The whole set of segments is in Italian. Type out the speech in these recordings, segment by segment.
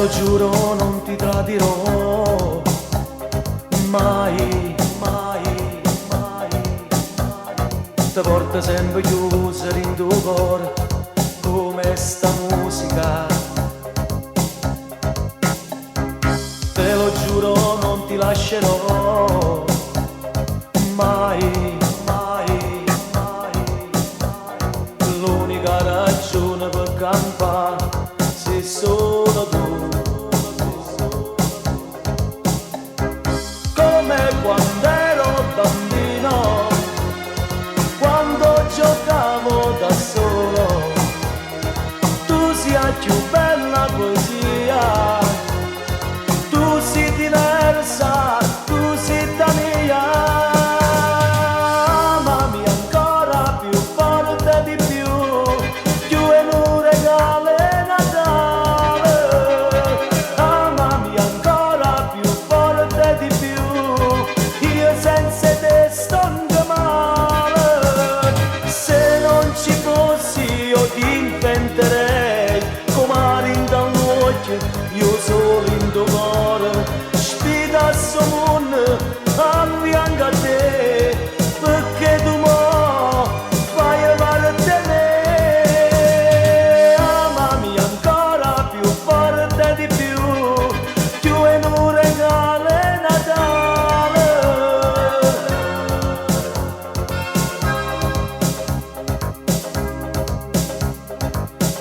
giuro non ti tradirò mai, mai, mai. Ti porta sempre chiusa in tuo cuore come sta musica. Te lo giuro non ti lascerò mai, mai, mai. L'unica ragione per campare sei solo tu. Come quando ero bambino, quando giocavo da solo, tu sei la più bella poesia, tu sei diversa, tu sei da mia, amami ancora più forte di più è un regalo Natale, amami ancora più forte di più, io senza te sto anche male, se non ci fossi io ti inventerei, come in da un occhio, io solo in tuo cuore, spida sto mondo, a fianco a te, perché tu mo fai parte me, amami ancora più forte di più è un regalo Natale.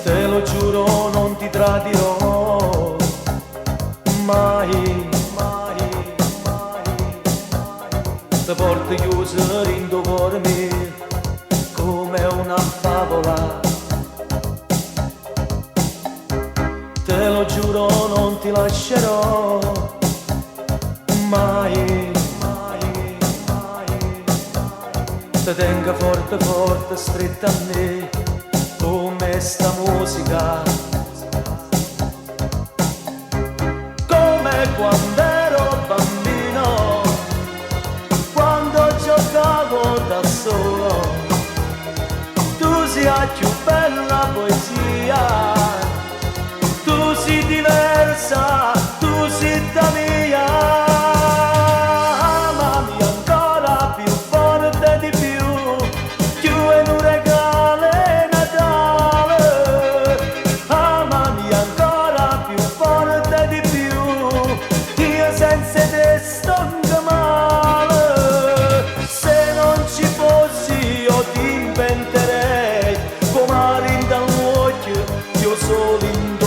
Te lo giuro non ti tradirò mai, mai, mai. Te porto chiuso in tuo cuore mio come una favola. Te lo giuro non ti lascerò mai, mai, mai. Te tenga forte, forte, stretta a me come sta musica. Come quando ero bambino, quando giocavo da solo, tu sei la più bella poesia, tu sei diversa, tu sei da mia, amami ancora più forte di più è un regalo Natale, amami ancora più forte di più, io senza te sto anche male, se non ci fossi io ti inventerei, come in da un occhio, io solo in